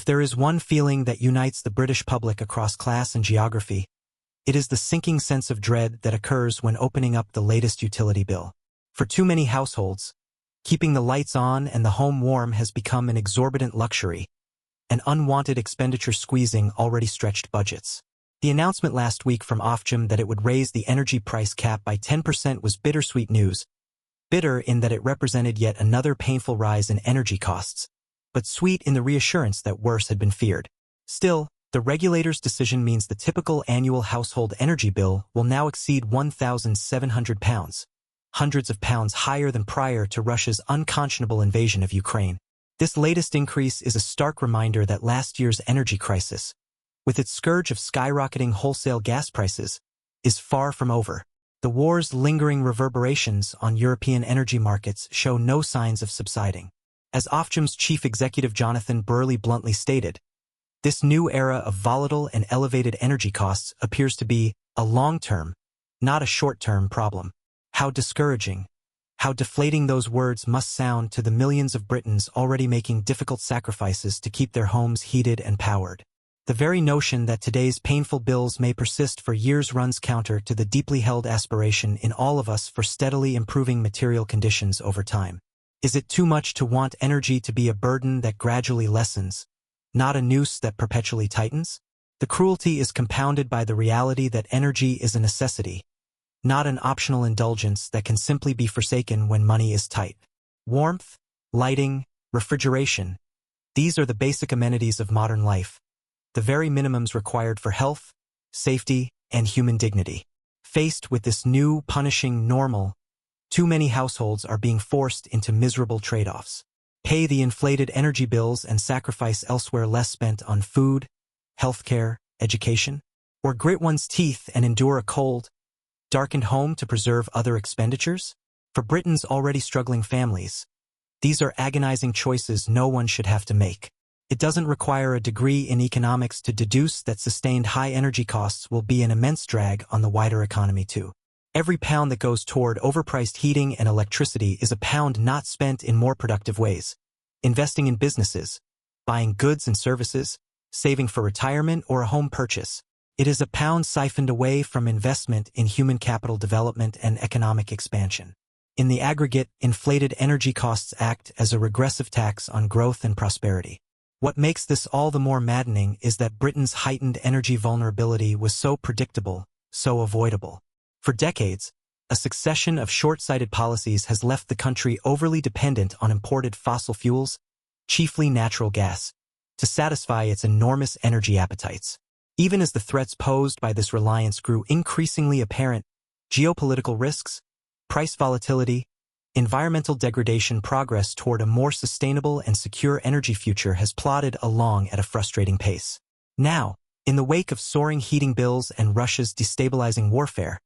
there is one feeling that unites the British public across class and geography, it is the sinking sense of dread that occurs when opening up the latest utility bill. For too many households, keeping the lights on and the home warm has become an exorbitant luxury, an unwanted expenditure squeezing already stretched budgets. The announcement last week from Ofgem that it would raise the energy price cap by 10% was bittersweet news. Bitter in that it represented yet another painful rise in energy costs, but sweet in the reassurance that worse had been feared. Still, the regulator's decision means the typical annual household energy bill will now exceed £1,700, hundreds of pounds higher than prior to Russia's unconscionable invasion of Ukraine. This latest increase is a stark reminder that last year's energy crisis, with its scourge of skyrocketing wholesale gas prices, is far from over. The war's lingering reverberations on European energy markets show no signs of subsiding. As Ofgem's chief executive Jonathan Burley bluntly stated, this new era of volatile and elevated energy costs appears to be a long-term, not a short-term problem. How discouraging, how deflating those words must sound to the millions of Britons already making difficult sacrifices to keep their homes heated and powered. The very notion that today's painful bills may persist for years runs counter to the deeply held aspiration in all of us for steadily improving material conditions over time. Is it too much to want energy to be a burden that gradually lessens, not a noose that perpetually tightens? The cruelty is compounded by the reality that energy is a necessity, not an optional indulgence that can simply be forsaken when money is tight. Warmth, lighting, refrigeration, these are the basic amenities of modern life, the very minimums required for health, safety, and human dignity. Faced with this new, punishing normal, too many households are being forced into miserable trade-offs. Pay the inflated energy bills and sacrifice elsewhere less spent on food, healthcare, education, or grit one's teeth and endure a cold, darkened home to preserve other expenditures? For Britain's already struggling families, these are agonizing choices no one should have to make. It doesn't require a degree in economics to deduce that sustained high energy costs will be an immense drag on the wider economy too. Every pound that goes toward overpriced heating and electricity is a pound not spent in more productive ways. Investing in businesses, buying goods and services, saving for retirement or a home purchase. It is a pound siphoned away from investment in human capital development and economic expansion. In the aggregate, inflated energy costs act as a regressive tax on growth and prosperity. What makes this all the more maddening is that Britain's heightened energy vulnerability was so predictable, so avoidable. For decades, a succession of short-sighted policies has left the country overly dependent on imported fossil fuels, chiefly natural gas, to satisfy its enormous energy appetites. Even as the threats posed by this reliance grew increasingly apparent, geopolitical risks, price volatility, environmental degradation, progress toward a more sustainable and secure energy future has plodded along at a frustrating pace. Now, in the wake of soaring heating bills and Russia's destabilizing warfare,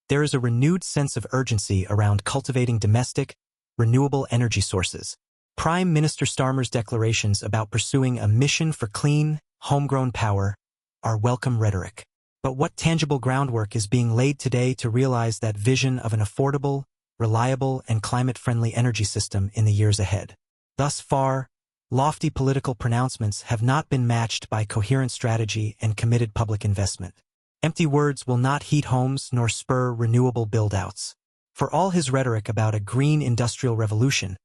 there is a renewed sense of urgency around cultivating domestic, renewable energy sources. Prime Minister Starmer's declarations about pursuing a mission for clean, homegrown power are welcome rhetoric. But what tangible groundwork is being laid today to realize that vision of an affordable, reliable, and climate-friendly energy system in the years ahead? Thus far, lofty political pronouncements have not been matched by coherent strategy and committed public investment. Empty words will not heat homes nor spur renewable build-outs. For all his rhetoric about a green industrial revolution,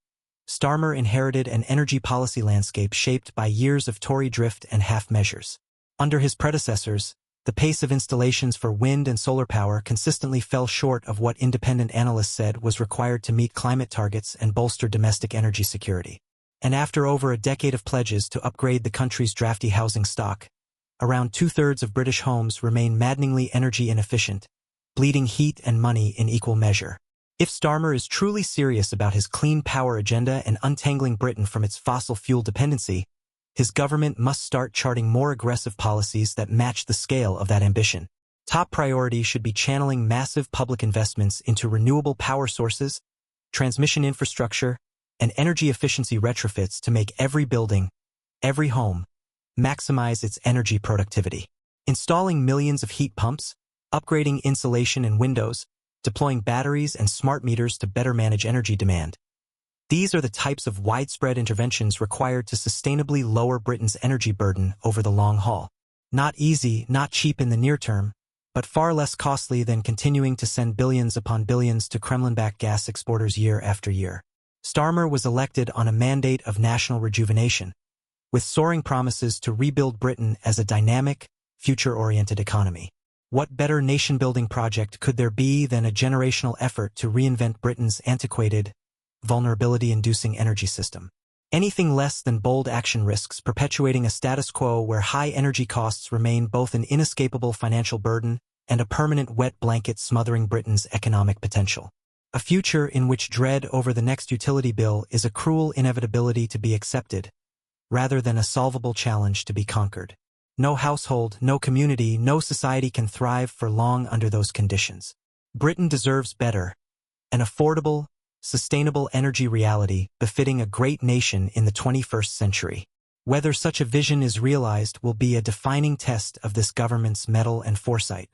Starmer inherited an energy policy landscape shaped by years of Tory drift and half measures. Under his predecessors, the pace of installations for wind and solar power consistently fell short of what independent analysts said was required to meet climate targets and bolster domestic energy security. And after over a decade of pledges to upgrade the country's drafty housing stock, around two-thirds of British homes remain maddeningly energy inefficient, bleeding heat and money in equal measure. If Starmer is truly serious about his clean power agenda and untangling Britain from its fossil fuel dependency, his government must start charting more aggressive policies that match the scale of that ambition. Top priority should be channeling massive public investments into renewable power sources, transmission infrastructure, and energy efficiency retrofits to make every building, every home, maximize its energy productivity. Installing millions of heat pumps, upgrading insulation and windows, deploying batteries and smart meters to better manage energy demand. These are the types of widespread interventions required to sustainably lower Britain's energy burden over the long haul. Not easy, not cheap in the near term, but far less costly than continuing to send billions upon billions to Kremlin-backed gas exporters year after year. Starmer was elected on a mandate of national rejuvenation, with soaring promises to rebuild Britain as a dynamic, future-oriented economy. What better nation-building project could there be than a generational effort to reinvent Britain's antiquated, vulnerability-inducing energy system? Anything less than bold action risks perpetuating a status quo where high energy costs remain both an inescapable financial burden and a permanent wet blanket smothering Britain's economic potential. A future in which dread over the next utility bill is a cruel inevitability to be accepted, rather than a solvable challenge to be conquered. No household, no community, no society can thrive for long under those conditions. Britain deserves better, an affordable, sustainable energy reality befitting a great nation in the 21st century. Whether such a vision is realized will be a defining test of this government's mettle and foresight.